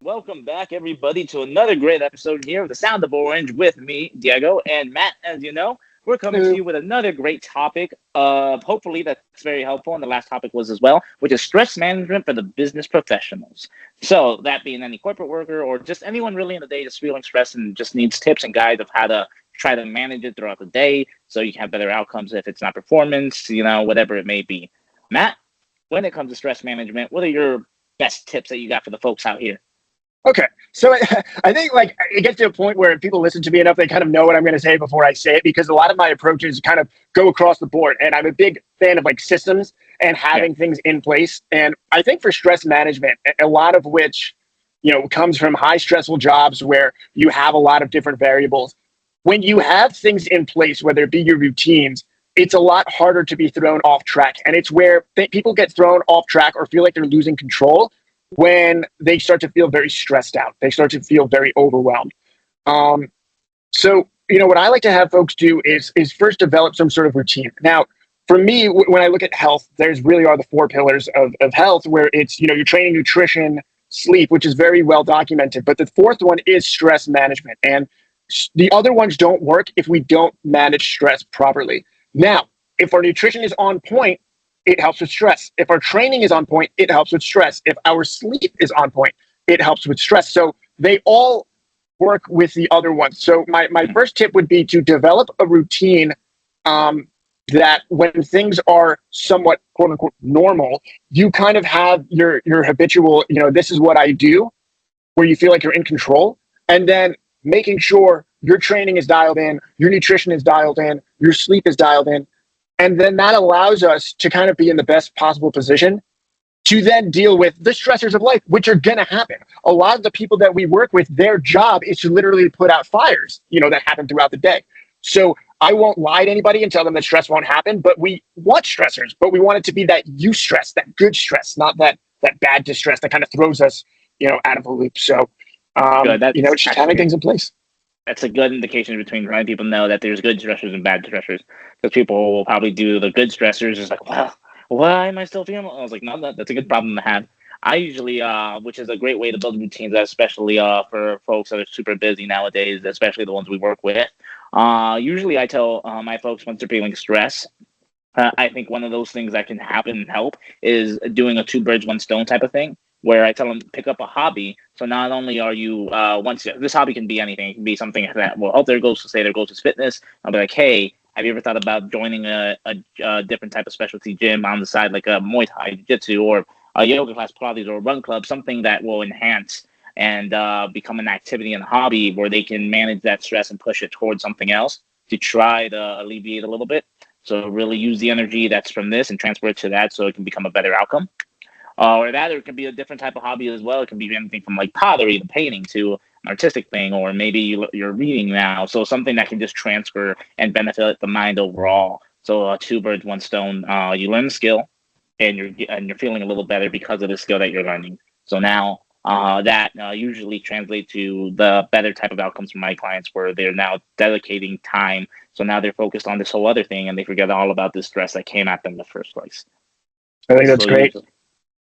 welcome back, everybody, to another great episode here of the Sound of Orange with me, Diego, and Matt. As you know, we're coming to you with another great topic. Hopefully, that's very helpful, and the last topic was as well, which is stress management for the business professionals. So, that being any corporate worker or just anyone really in the day just feeling stressed and just needs tips and guides of how to try to manage it throughout the day so you can have better outcomes if it's not performance, whatever it may be. Matt, when it comes to stress management, what are your best tips that you got for the folks out here? Okay, so I think like it gets to a point where if people listen to me enough, they kind of know what I'm going to say before I say it, because a lot of my approaches kind of go across the board, and I'm a big fan of like systems and having things in place. And I think for stress management, a lot of which comes from high stressful jobs where you have a lot of different variables. When you have things in place, whether it be your routines, it's a lot harder to be thrown off track, and it's where people get thrown off track or feel like they're losing control when they start to feel very stressed out. They start to feel very overwhelmed. So, what I like to have folks do is first develop some sort of routine. Now, for me, when I look at health, there's really are the four pillars of health, where it's, your training, nutrition, sleep, which is very well documented. But the fourth one is stress management. And the other ones don't work if we don't manage stress properly. Now, if our nutrition is on point, it helps with stress. If our training is on point, it helps with stress. If our sleep is on point, it helps with stress. So they all work with the other ones. So my first tip would be to develop a routine that when things are somewhat quote unquote normal, you kind of have your habitual, this is what I do, where you feel like you're in control. And then making sure your training is dialed in, your nutrition is dialed in, your sleep is dialed in. And then that allows us to kind of be in the best possible position to then deal with the stressors of life, which are going to happen. A lot of the people that we work with, their job is to literally put out fires, that happen throughout the day. So I won't lie to anybody and tell them that stress won't happen, but we want stressors, but we want it to be that stress, that good stress, not that bad distress that kind of throws us, out of a loop. So, just having things in place. That's a good indication between letting people know that there's good stressors and bad stressors, because people will probably do the good stressors. It's like, well, why am I still feeling? I was like, no, that's a good problem to have. I usually, which is a great way to build routines, especially for folks that are super busy nowadays, especially the ones we work with. Usually I tell my folks once they're feeling stress, I think one of those things that can happen and help is doing a two birds, one stone type of thing, where I tell them pick up a hobby. So not only are you once this hobby can be anything, it can be something that their goals is fitness. I'll be like, hey, have you ever thought about joining a different type of specialty gym on the side, like a Muay Thai, Jiu-Jitsu, or a yoga class, Pilates, or a run club, something that will enhance and become an activity and hobby where they can manage that stress and push it towards something else to try to alleviate a little bit. So really use the energy that's from this and transfer it to that so it can become a better outcome. Or it can be a different type of hobby as well. It can be anything from like pottery, the painting, to an artistic thing, or maybe you're reading now. So something that can just transfer and benefit the mind overall. So two birds, one stone. You learn the skill, and you're feeling a little better because of the skill that you're learning. So now that usually translates to the better type of outcomes for my clients, where they're now dedicating time. So now they're focused on this whole other thing, and they forget all about the stress that came at them in the first place. I think that's great.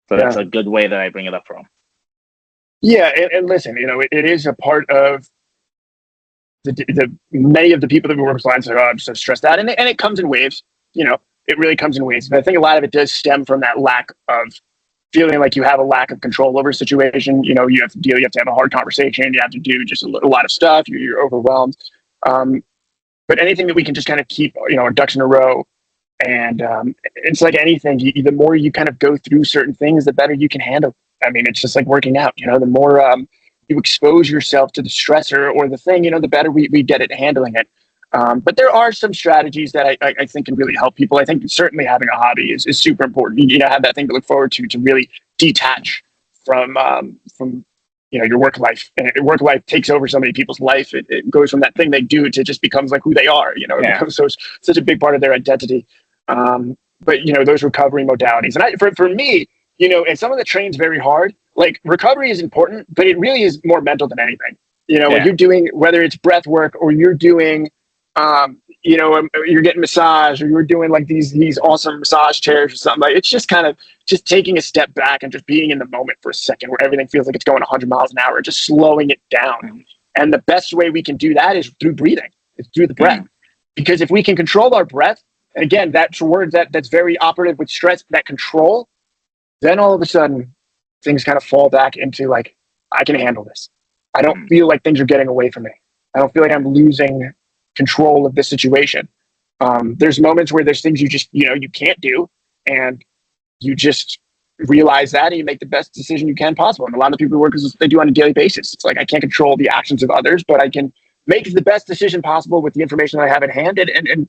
So that's a good way that I bring it up from. Yeah, and listen, it is a part of the many of the people that we work with clients are I'm so stressed out, and it comes in waves. It really comes in waves. But I think a lot of it does stem from that lack of feeling like you have a lack of control over a situation. You have to have a hard conversation. You have to do just a lot of stuff. You're overwhelmed. But anything that we can just kind of keep, our ducks in a row. And it's like anything, the more you kind of go through certain things, the better you can handle. I mean, it's just like working out, the more you expose yourself to the stressor or the thing, the better we get at handling it. But there are some strategies that I think can really help people. I think certainly having a hobby is super important. Have that thing to look forward to really detach from your work life. And work life takes over so many people's life. It goes from that thing they do to just becomes like who they are. It becomes such a big part of their identity. But those recovery modalities, and for me, and someone that trains very hard, like recovery is important, but it really is more mental than anything. When you're doing, whether it's breath work or you're doing, you're getting massage or you're doing like these awesome massage chairs or something. Like it's just kind of just taking a step back and just being in the moment for a second where everything feels like it's going 100 miles an hour, just slowing it down. And the best way we can do that is through breathing. It's through the breath. Because if we can control our breath, and again, that's a word that's very operative with stress, that control, then all of a sudden things kind of fall back into like, I can handle this. I don't feel like things are getting away from me. I don't feel like I'm losing control of this situation. There's moments where there's things you just, you can't do, and you just realize that and you make the best decision you can possible. And a lot of people work as they do on a daily basis. It's like, I can't control the actions of others, but I can make the best decision possible with the information that I have at hand and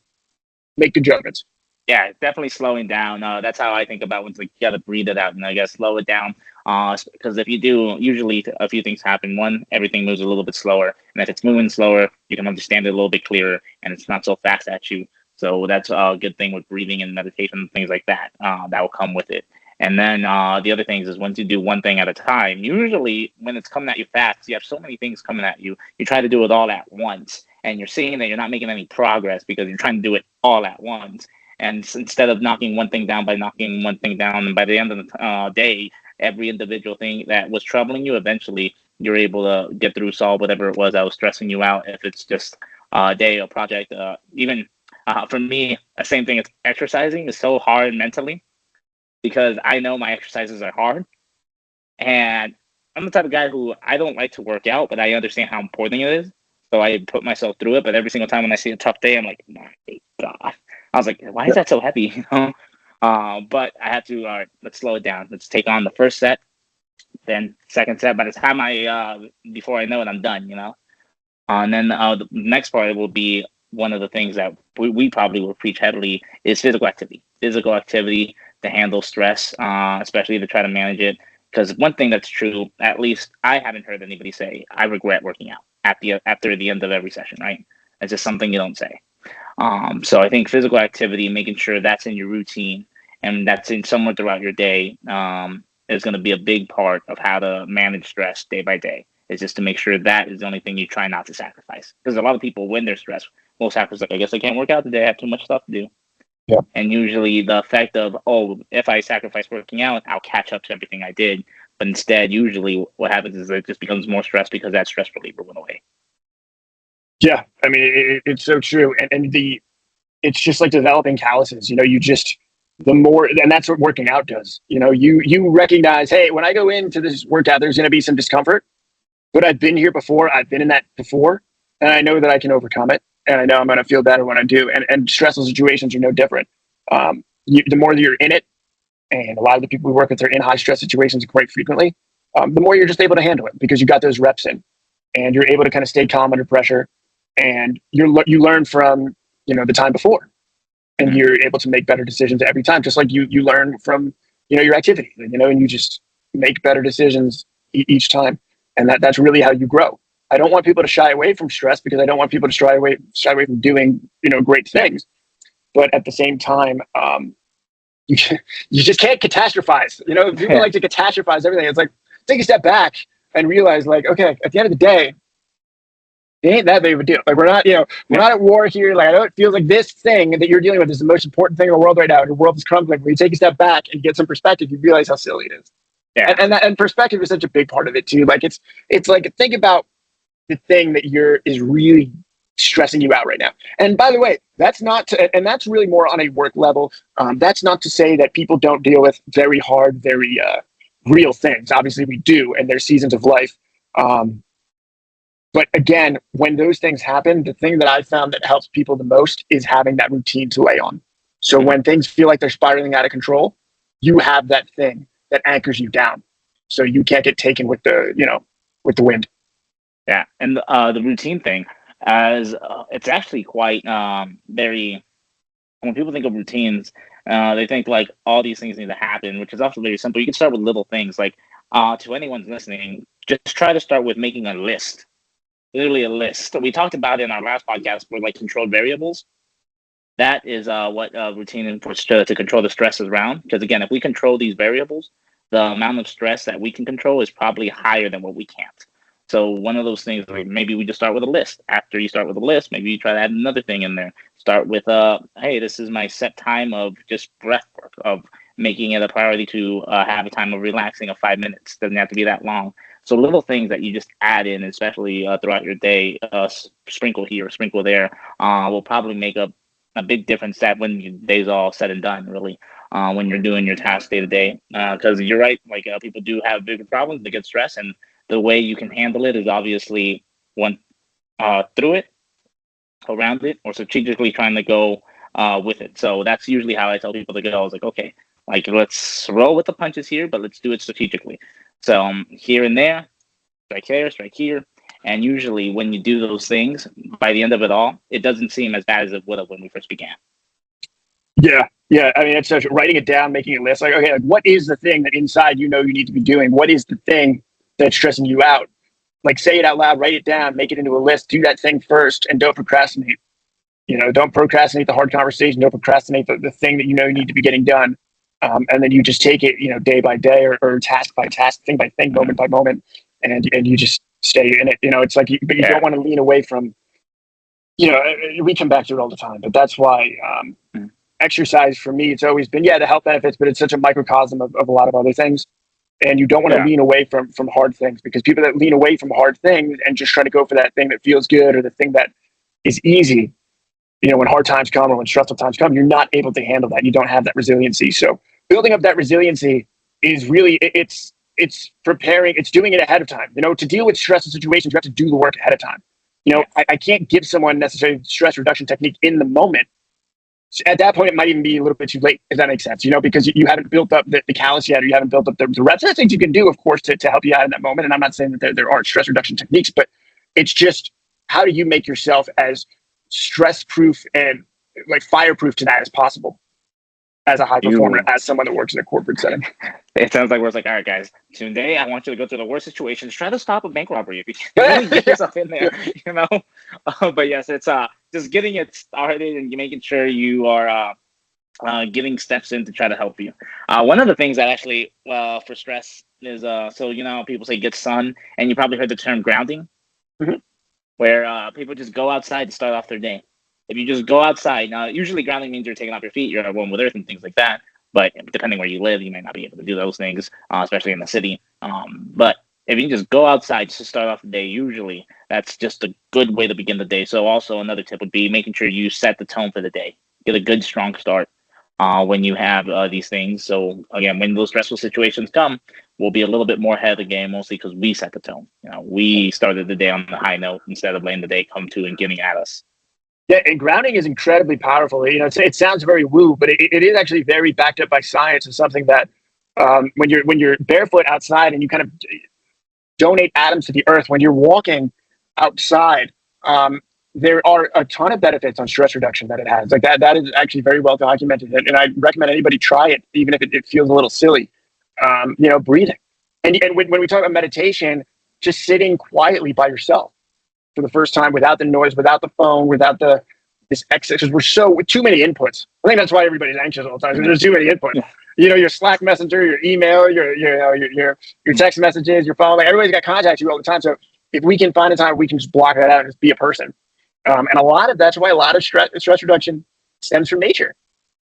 make good judgments. Yeah, definitely slowing down. That's how I think about when you got to breathe it out and I guess slow it down. Because if you do, usually a few things happen. One, everything moves a little bit slower, and if it's moving slower, you can understand it a little bit clearer, and it's not so fast at you. So that's a good thing with breathing and meditation and things like that. That will come with it. And then the other things is once you do one thing at a time, usually when it's coming at you fast, you have so many things coming at you. You try to do it all at once, and you're seeing that you're not making any progress because you're trying to do it all at once. And instead of knocking one thing down by knocking one thing down, and by the end of the day, every individual thing that was troubling you, eventually you're able to get through, solve whatever it was that was stressing you out. If it's just a day, a project, even for me, the same thing as exercising is so hard mentally because I know my exercises are hard. And I'm the type of guy who I don't like to work out, but I understand how important it is. So I put myself through it. But every single time when I see a tough day, I'm like, my God. I was like, why is that so heavy? But I had to, all right, let's slow it down. Let's take on the first set, then second set. By the time before I know it, I'm done, And then the next part will be one of the things that we probably will preach heavily is physical activity. Physical activity to handle stress, especially to try to manage it. Because one thing that's true, at least I haven't heard anybody say, I regret working out after the end of every session, right? It's just something you don't say. So I think physical activity, making sure that's in your routine and that's in somewhere throughout your day is going to be a big part of how to manage stress day by day. Is just to make sure that is the only thing you try not to sacrifice. Because a lot of people, when they're stressed, will sacrifice, like, I guess I can't work out today. I have too much stuff to do. Yeah. And usually the effect of, if I sacrifice working out, I'll catch up to everything I did. But instead, usually what happens is it just becomes more stress because that stress reliever went away. Yeah, I mean, it's so true. And it's just like developing calluses. The more, and that's what working out does. You recognize, hey, when I go into this workout, there's going to be some discomfort, but I've been here before. I've been in that before, and I know that I can overcome it. And I know I'm going to feel better when I do. And stressful situations are no different. The more that you're in it, and a lot of the people we work with are in high stress situations quite frequently, the more you're just able to handle it because you got those reps in, and you're able to kind of stay calm under pressure. And you learn from the time before, and you're able to make better decisions every time, just like you learn from your activity, and you just make better decisions each time, and that's really how you grow. I don't want people to shy away from stress because I don't want people to shy away from doing great things, but at the same time, you just can't catastrophize. People like to catastrophize everything. It's like, take a step back and realize, like, okay, at the end of the day, it ain't that big of a deal. Like, we're not at war here. Like, I know it feels like this thing that you're dealing with is the most important thing in the world right now. Your world is crumbling. When you take a step back and get some perspective, you realize how silly it is. Yeah. And perspective is such a big part of it too. Like, it's like, think about the thing that is really stressing you out right now. And by the way, that's really more on a work level. That's not to say that people don't deal with very hard, very real things. Obviously we do, and there's seasons of life. But again, when those things happen, the thing that I found that helps people the most is having that routine to lay on. So when things feel like they're spiraling out of control, you have that thing that anchors you down, so you can't get taken with the wind. Yeah, and the routine thing, as it's actually quite very. When people think of routines, they think like all these things need to happen, which is also very simple. You can start with little things. Like to anyone listening, just try to start with making a list. Literally a list. We talked about in our last podcast for like controlled variables. That is what routine is to control the stresses around. Because again, if we control these variables, the amount of stress that we can control is probably higher than what we can't. So one of those things, like maybe we just start with a list. After you start with a list, maybe you try to add another thing in there. Start with hey, this is my set time of just breath work, of making it a priority to have a time of relaxing of 5 minutes. Doesn't have to be that long. So little things that you just add in, especially throughout your day, sprinkle here, sprinkle there, will probably make a big difference that when your day's all said and done, really, when you're doing your tasks day to day. Because you're right, like people do have bigger problems, they get stressed, and the way you can handle it is obviously one through it, around it, or strategically trying to go with it. So that's usually how I tell people to go. I was like, okay, like let's roll with the punches here, but let's do it strategically. So here and there, strike here. And usually when you do those things, by the end of it all, it doesn't seem as bad as it would have when we first began. Yeah. Yeah. I mean, it's such writing it down, making a list. Like, okay, like, what is the thing that inside you need to be doing? What is the thing that's stressing you out? Like, say it out loud, write it down, make it into a list, do that thing first, and don't procrastinate. Don't procrastinate the hard conversation. Don't procrastinate the thing that you need to be getting done. And then you just take it, day by day or task by task, thing by thing, moment by moment, and you just stay in it. It's like, but you don't want to lean away from. We come back to it all the time, but that's why exercise for me, it's always been the health benefits, but it's such a microcosm of a lot of other things. And you don't want to lean away from hard things, because people that lean away from hard things and just try to go for that thing that feels good or the thing that is easy, when hard times come or when stressful times come, you're not able to handle that. You don't have that resiliency. So building up that resiliency is really, it's preparing, it's doing it ahead of time. To deal with stressful situations, you have to do the work ahead of time. I can't give someone necessarily stress reduction technique in the moment. At that point, it might even be a little bit too late, if that makes sense, because you haven't built up the callus yet, or you haven't built up the reps. There's things you can do, of course, to help you out in that moment. And I'm not saying that there aren't stress reduction techniques, but it's just, how do you make yourself as stress-proof and like fireproof to that as possible as a high performer, as someone that works in a corporate setting? It sounds like we're like, all right, guys, today I want you to go through the worst situations. Try to stop a bank robbery if you can really get yourself in there, But yes, it's just getting it started and making sure you are getting steps in to try to help you. One of the things that actually, for stress is, so people say get sun, and you probably heard the term grounding, where people just go outside to start off their day. If you just go outside, now usually grounding means you're taking off your feet, you're at one with earth and things like that. But depending where you live, you may not be able to do those things, especially in the city. But if you can just go outside to start off the day, usually that's just a good way to begin the day. So also another tip would be making sure you set the tone for the day. Get a good, strong start when you have these things. So again, when those stressful situations come, we'll be a little bit more ahead of the game, mostly because we set the tone. We started the day on the high note instead of letting the day come to and getting at us. Yeah, and grounding is incredibly powerful. It sounds very woo, but it is actually very backed up by science, and something that when you're barefoot outside and you kind of donate atoms to the earth, when you're walking outside, there are a ton of benefits on stress reduction that it has. Like that is actually very well documented, and I recommend anybody try it, even if it feels a little silly. Breathing, and when we talk about meditation, just sitting quietly by yourself for the first time, without the noise, without the phone, without this excess, because we're with too many inputs. I think that's why everybody's anxious all the time. There's too many inputs. Your Slack messenger, your email, your text messages, your phone. Like, everybody's got contacts you all the time. So if we can find a time, we can just block that out and just be a person. And that's why a lot of stress reduction stems from nature,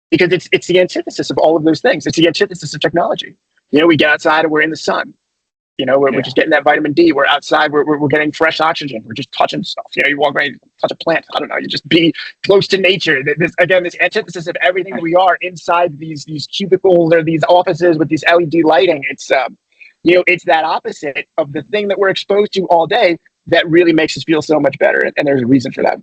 because it's the antithesis of all of those things. It's the antithesis of technology. We get outside and we're in the sun. We're just getting that vitamin D. We're outside. We're getting fresh oxygen. We're just touching stuff. You walk around, touch a plant. I don't know. You just be close to nature. This antithesis of everything that we are inside these cubicles or these offices with these LED lighting. It's it's that opposite of the thing that we're exposed to all day that really makes us feel so much better. And there's a reason for that.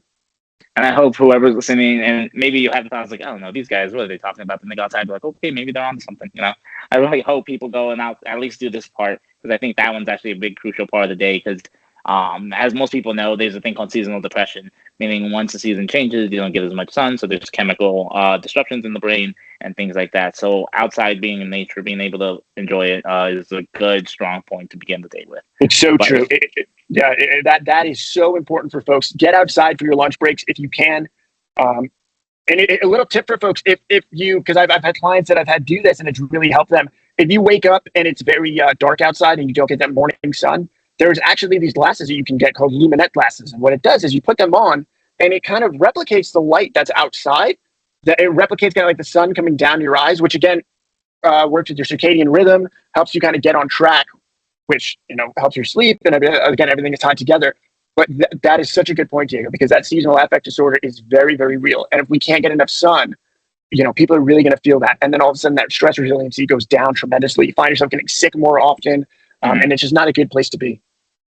And I hope whoever's listening, and maybe you have the thoughts like, I don't know, these guys, what are they talking about? Then they go outside and be like, okay, maybe they're on something. I really hope people go and out at least do this part, because I think that one's actually a big crucial part of the day. Because as most people know, there's a thing called seasonal depression, meaning once the season changes, you don't get as much sun, so there's chemical disruptions in the brain and things like that. So outside, being in nature, being able to enjoy it is a good, strong point to begin the day with. It's so true. That is so important for folks. Get outside for your lunch breaks if you can. And a little tip for folks, if you, because I've had clients that I've had do this and it's really helped them. If you wake up and it's very dark outside and you don't get that morning sun, there's actually these glasses that you can get called Luminette glasses. And what it does is you put them on and it kind of replicates the light that's outside. That it replicates kind of like the sun coming down your eyes, which again works with your circadian rhythm, helps you kind of get on track, which helps your sleep. And again, everything is tied together. But that is such a good point, Diego, because that seasonal affect disorder is very, very real. And if we can't get enough sun, people are really going to feel that. And then all of a sudden that stress resiliency goes down tremendously. You find yourself getting sick more often, and it's just not a good place to be.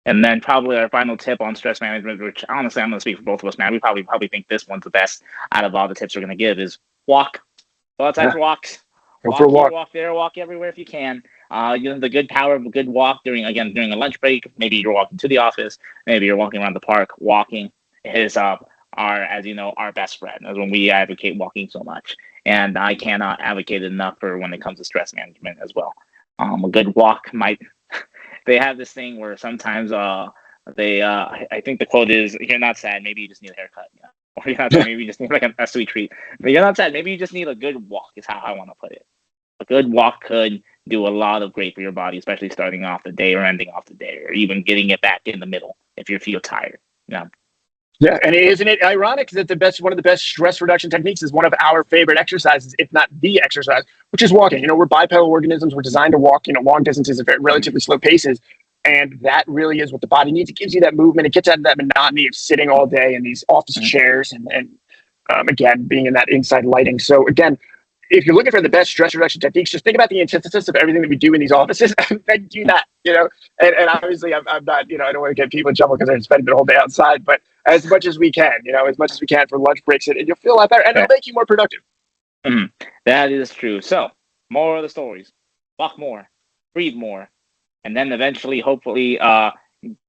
And then probably our final tip on stress management, which honestly I'm going to speak for both of us, man. We probably think this one's the best out of all the tips we're going to give is walk. Go outside for walks. Walk here, walk there, walk everywhere if you can. The good power of a good walk during a lunch break. Maybe you're walking to the office. Maybe you're walking around the park. Walking is our best friend. That's when we advocate walking so much. And I cannot advocate enough for when it comes to stress management as well. A good walk might. They have this thing where sometimes I think the quote is, "You're not sad. Maybe you just need a haircut." Yeah. Or you're not sad. Maybe you just need like a sweet treat. But you're not sad. Maybe you just need a good walk. Is how I want to put it. A good walk could do a lot of great for your body, especially starting off the day or ending off the day, or even getting it back in the middle if you feel tired. Yeah, and isn't it ironic that one of the best stress reduction techniques is one of our favorite exercises, if not the exercise, which is walking. We're bipedal organisms. We're designed to walk, long distances at relatively slow paces. And that really is what the body needs. It gives you that movement. It gets out of that monotony of sitting all day in these office chairs and again, being in that inside lighting. So again, if you're looking for the best stress reduction techniques, just think about the antithesis of everything that we do in these offices and then do that, And obviously I'm not, I don't want to get people in trouble because they're spending the whole day outside, but as much as we can, as much as we can for lunch breaks, and you'll feel a lot better and it'll make you more productive. Mm-hmm. That is true. So, more of the stories. Walk more, breathe more, and then eventually, hopefully,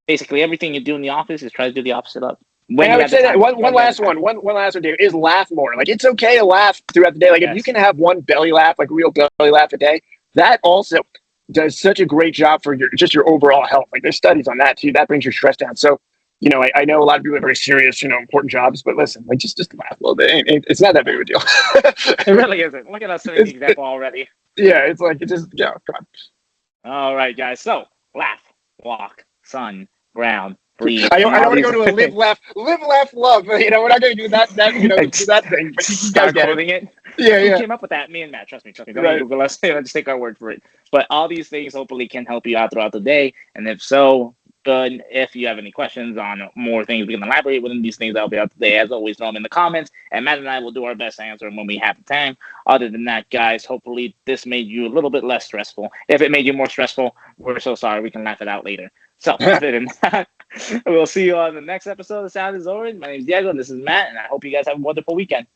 basically everything you do in the office is try to do the opposite of. And I would say that one last one, Dave, is laugh more. Like, it's okay to laugh throughout the day. Like, if you can have one belly laugh, like real belly laugh a day, that also does such a great job for your overall health. Like, there's studies on that too. That brings your stress down. So, I know a lot of people are very serious, important jobs, but listen, like just laugh a little bit. It's not that big of a deal. It really isn't. Look at us setting the example already. Yeah, it's like, come on. All right, guys. So, laugh, walk, sun, ground, breathe. I don't want to go to a live, laugh, love. We're not going to do that. Do that thing. But you guys get it. Yeah. Who came up with that? Me and Matt. Trust me. Don't Google us. Just take our word for it. But all these things hopefully can help you out throughout the day. And if so, good. If you have any questions on more things we can elaborate within these things that'll be out today, as always, throw them in the comments. And Matt and I will do our best to answer them when we have the time. Other than that, guys, hopefully this made you a little bit less stressful. If it made you more stressful, we're so sorry. We can laugh it out later. So, other than that, we'll see you on the next episode of Sound is Orange. My name is Diego, and this is Matt, and I hope you guys have a wonderful weekend.